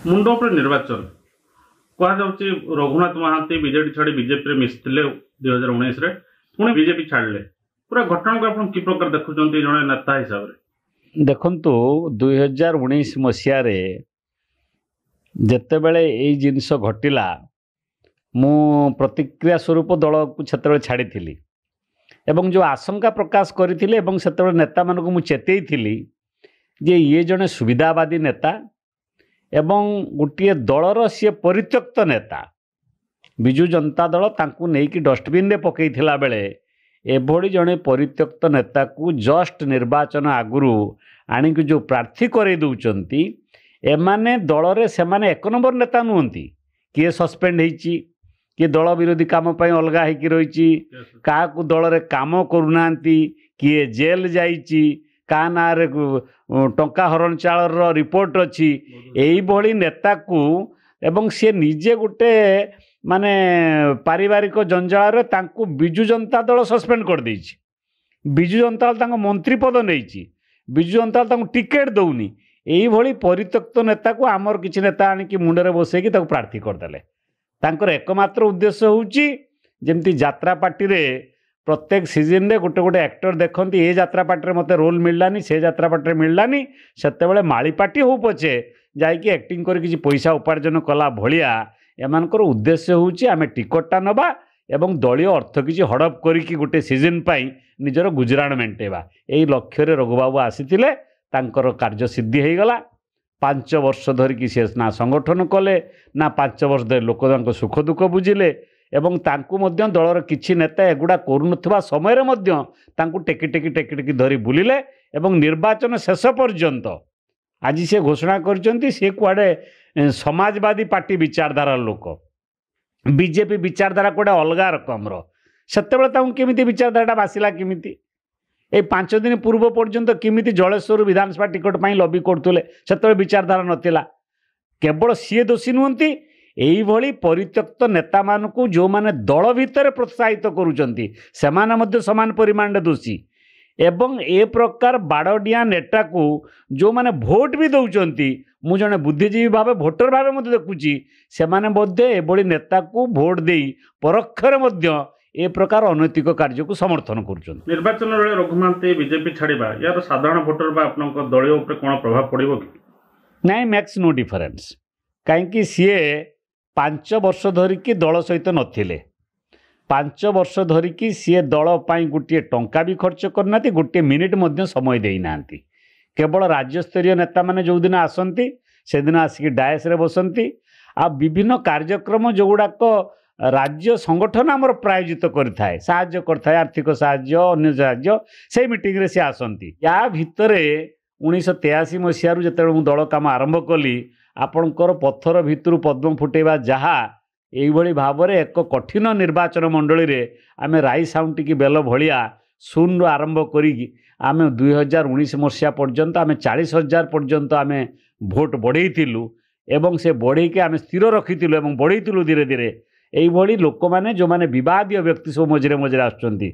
मुंड उपर निर्वाचन कहुच्छी रघुनाथ महांती बीजेडी छाड़ी बीजेपी मिशिले 2019 पुणी बीजेपी छाड़े पूरा घटना को आप कि प्रकार देखुं जड़े नेता हिसाब से देखु 2019 मसीह जिते बड़े यही जिनस घटला मु प्रतिक्रिया स्वरूप दल को से छाड़ी एवं जो आशंका प्रकाश करी नेता मानक मु चेतई थी जे ये जड़े सुविधावादी नेता एवं गोटे दलर सी परित्यक्त नेता विजु जनता दल तांकु नेकी डस्टबिन रे पकईथिला बेले एभली जड़े परित्यक्त नेता को जस्ट निर्वाचन आगुरु आणिक जो प्रार्थी करे दउचंती एमाने दल रे सेमाने एक नंबर नेता नुहंती किए सस्पेंड होईची किए दल विरोधी काम पई अलगा होईकी रहीची का को दल रे काम करूनांती किए जेल जाईची का ना रे टंका हरण चाल रिपोर्ट अच्छी यही नेता को एवं सी निजे गोटे माने पारिवारिक जंजाल तांकु बिजु जनता दल सस्पेंड कर देइछि बिजु जनता दल तांको मंत्री पद नहीं बिजु जनता दल तांको टिकेट दौनी यही परित्यक्त नेता को आमर किछि नेता आनिकी मुंडरे बसैकी ताको प्रार्थी करदेले तांकर एकमात्र उद्देश्य होउछि जेमती यात्रा पार्टी रे प्रत्येक सीजन रे गोटे गोटे एक्टर देखती ये यात्रा पार्टी मते रोल मिललानी से यात्रा पार्टी मिललानी सेतेबेले माली पार्टी हो पछे जाइकी एक्टिंग कर किसी पैसा उपार्जन कला भलिया एमानकर उद्देश्य होउछि आमे टिकटटा नबा एवं दलीय अर्थ किसी हड़प करिकी गोटे सीजन पाई निजर गुजराण मेंटेबा यही लक्ष्य रे रघुबाबू आसीथिले तांकर कार्य सिद्धि हो गला 5 वर्ष धरिकी से ना संगठन कले ना 5 वर्ष धरि लोक सुख दुख बुझिले एवं तांकु मध्य दलर किछि नेता एगुड़ा करुनथुवा समय रे मध्य तांकु टेकी टेकी टेकी टेकी धरी बुलिले एवं निर्वाचन शेष पर्यंत आज से घोषणा करचंती से कुआडे समाजवादी पार्टी विचारधारा लोक बीजेपी विचारधारा कोडे अलगा रकमर सेतेबेले तांकु केमिति विचारधाराटा बासिला केमिति ए 5 दिन पूर्व पर्यंत केमिति जलेश्वर विधानसभा टिकट पाई लॉबी करथुले सेतेबेले विचारधारा नथिला केवल सी दोषी नुहंती यही परित्यक्त नेता मानकु जो माने दल भितर प्रोत्साहित करुचंती सेमाने मध्य समान परिमाण दोषी एवं ए प्रकार बाड़डिया नेता को जो माने भोट भी दउचंती मु जने बुद्धिजीवी भाव भोटर भाव मध्य देखुची सेमाने मध्य एभली नेता को भोट देई परोक्षरे मध्य ए प्रकार अनैतिक कार्य को समर्थन करुचंती। निर्वाचन बेले रघुमांती बीजेपी छाड़िबा यार साधारण भोटर बा आपनक दलीय ऊपर कोन प्रभाव पड़िबो कि नाइ मेक्स नो डिफरेंस काहेकि सीए 5 वर्ष धरिकी दल सहित नथिले 5 वर्ष धरिकी सी दल पाई गोटे टंका भी खर्च करना गोटे मिनिट मध्य समय देना केवल राज्यस्तरीय नेता माने जो दिन आसती से दिन आसिक डायस रे बसंती आ विभिन्न कार्यक्रम जो गुड़ाक राज्य संगठन आमर प्रायोजित करथाए साहाय्य करथाए आर्थिक साहाय्य अन्य साहाय्य से मीटिंग रे से आसंती या भितरे 1983 मसीह जो दल काम आरंभ कली आपणकर पत्थर भितर पद्म फुटेबा जहा यही भाव में एक कठिन निर्वाचन मंडली रे आमे राई साउंटी की बेल भलिया शून्य आरंभ करी आमे 2019 मसीहा पर्यंत आमे 40,000 पर्यंत आमे भोट बढ़ेइथिलु एवं से बढ़ेके आमे स्थिर रखिथिलु एवं बढ़ेइथिलु धीरे धीरे यही लोक माने जो माने विवादीय व्यक्ति सब मझे मझे आसुचंती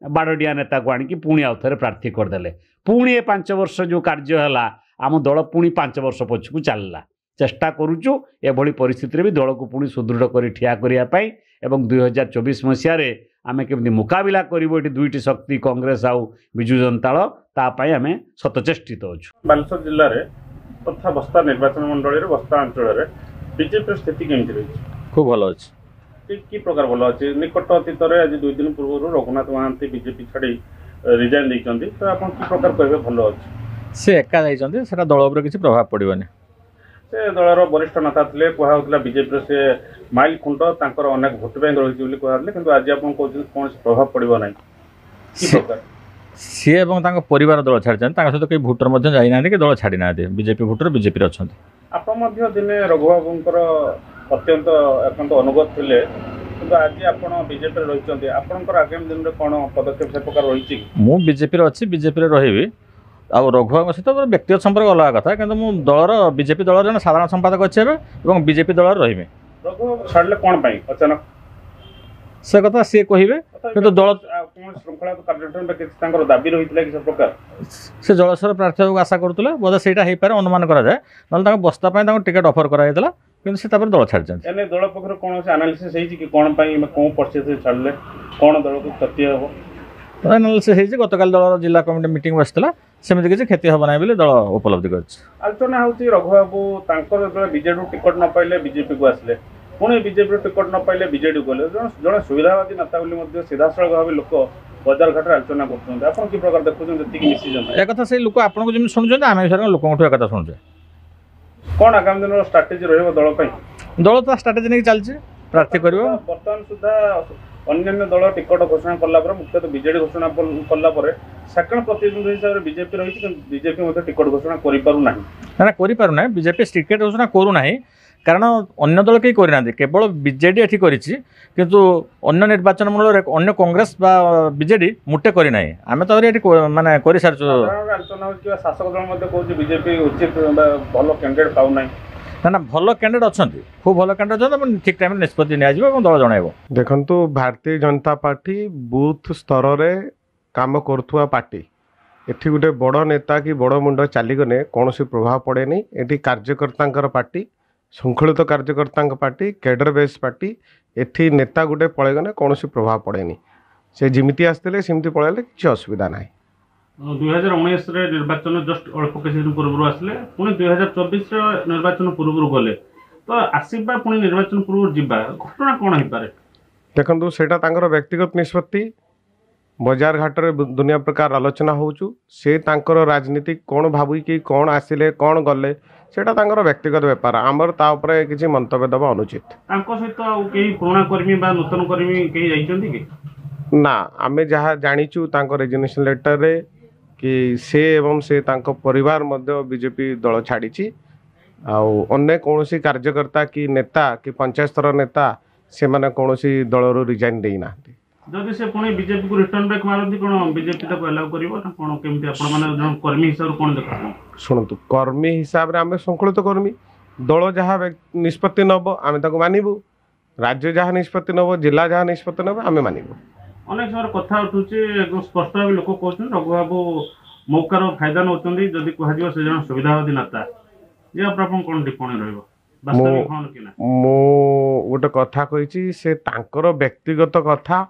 बाड़डिया नेता को आनिकी पुणी आउ थे प्रार्थी करदेले पुणी 5 वर्ष जो कार्य है आम दल पुणी 5 वर्ष पछकू चलला चेष्टा करुचु एभली परिस्थिति भी दल को पुणी सुदृढ़ कर ठिया करने एवं 2024 मसीह आमे केमती मुकाबिला करिबो एटी दुईटी शक्ति कांग्रेस आउ बिजु जनता दल तापाई आमे सतचेष्टित होछु। बालेश्वर जिल्ला रे तथा बस्ता निर्वाचन मंडली रे बस्ता अंचल रे बीजेपी स्थिति केमती रही खूब भलो अछि कि प्रकार भलो अछि निकट अतीत रे आज 2 दिन पूर्व रघुनाथ महांती बीजेपी छाड़ी रिजाइन दैचंती तो आपण कि प्रकार कहबे भलो अछि से एका जाइचंती सेटा दल उपर किछि प्रभाव पड़िबनी से दलर वरिष्ठ नेता थे कहला बीजेपी से माइल खुंट तांकर अनेक भोट बैंक रही कहले किंतु आज आप कौन प्रभाव पड़ो ना सी एवं परिवार दल छाड़ी सहित कई भोटर मध्य जाई ना कि दल छाड़ी ना बीजेपी भोटर बीजेपी अच्छा आप दिने रघुबाबूर अत्यंत एकांत अनुगत थे कि आज आप बीजेपी रही आपंकर आगामी दिन में कौन पदक्षेप से प्रकार रही मु बीजेपी अच्छी बीजेपी रही आ रघुबाबू सहित व्यक्तिगत संपर्क अलग कथा कि दलर बीजेपी दल जन साधारण संपादक अच्छे बीजेपी दल रही रघुबाबू छाड़े कौन अचानक से कथा सी कहे किंतु दल श्रृंखला कार्यक्रम दाबी रही किसी प्रकार से जलस्वर प्रार्थी को आशा करुले बोधे से अनुमान कराए ना बस्ता टिकेट ऑफर कराइला कि दल छाड़ दल पक्ष कौन एनालिसिस कि कौन कौन परिस्थिति छाड़े कौन दल को क्षति हम एनालिसिस गतकाल दल जिला कमिटी मीटिंग बसला सेमती किसी क्षति हम ना दल उपलब्धि कर आलोचना होची रघुबाबू बीजेडी टिकट न पाइले बीजेपी को आसले पुणी बीजेपी टिकट न पाइले बीजेडी को गले जड़े सुविधावादी नेता बोली सीधासल भाव लोक बजार घाट आलोचना कर कि प्रकार देखुं एक से लोक आपको जमी शुणुं आम लोक एक शुणुचे कौन आगामी दिन स्ट्राटेजी रही दल तो स्ट्राटेजी नहीं चलती प्रार्थी कर बर्तमान सुधा अन्य दल टिकट घोषणा कला मुख्यतः बीजेडी घोषणा कला सेकेंड प्रतिद्वंदी हिसाब से बीजेपी रही बीजेपी टिकट घोषणा करना बीजेपी टिकेट घोषणा करूना कारण अन्य दल कहीं करना केवल बीजेडी एठी करिछि किंतु अन्य निर्वाचन मंडल अन्य कांग्रेस बा बीजेडी मुटे करना आम तो माने कर सारी शासक दल बीजेपी उचित भल कैंडिडेट पाऊ ना ना भल कैंडिडेट अच्छा खूब भल कैंडिडेट अच्छा ठीक टाइम निष्पत्ति दल जन देखु भारतीय जनता पार्टी बूथ स्तर में काम करुवा पार्टी एठी गोटे बड़ नेता कि बड़ मुंड चलीगले कौन प्रभाव पड़े नहीं एठी कार्यकर्ता पार्टी शृंखलित कार्यकर्ता पार्टी कैडर बेस पार्टी एठी नेता गोटे पलैगले कौन प्रभाव पड़े नहीं से जमीती आसते सेमती पलैले किसी असुविधा ना 2019 निर्वाचन जस्ट अल्प किसी दिन पूर्व आसले पुणी 2024 निर्वाचन पूर्व गले तो आसवा पुणी निर्वाचन पूर्व जीवा घटना कौन हो पारे देखो सेटा तांकर व्यक्तिगत निष्पत्ति बजार घाट रे दुनिया प्रकार आलोचना होचु से तांकर राजनीति कौन भाविकी कौन आसिले कौन गले सेटा तांकर व्यक्तिगत व्यापार आमर ता उपरे किछि मंतव्य दबा अनुचित तांको सहित केही पुराना कर्मी बा नूतन कर्मी केही जाइछन्ती कि ना आमे जहा जानिचु तांकर रेजिग्नेशन लेटर रे कि से एवं से तांको परिवार मध्य बीजेपी दल छाड़ी अन्य कौन कार्यकर्ता कि नेता कि पंचायत स्तर नेता से माने कौन दल रिजाइन देना जदि से पुणी बीजेपी को रिटर्न बैक मारती कौन बीजेपी तक अलाउ करिवो ना कौन केमती आपण माने कर्मी हिसाब कौन देखो शुणु कर्मी हिसाब रे आमे संकलित कर्मी दल जहाँ निष्पत्ति नब आमे ताको मानिबु राज्य जहाँ निष्पत्ति नब जिला जहाँ निष्पत्ति नब आमे मानिबु अनेक समय कथा उठुचे एकदम स्पष्ट भाव लोक कहते रघुबाबू मौकार फायदा नौकरी जदि कह से जन सुविधावादी नेता ये कौन टिप्पणी रही गोटे कथा कही से तांकर व्यक्तिगत कथा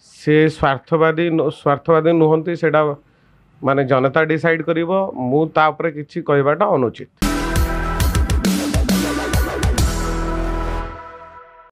से स्वार्थवादी नुहंती सेटा माने जनता डिसाइड करिवो मु ता ऊपर किछि कहबाटा अनुचित।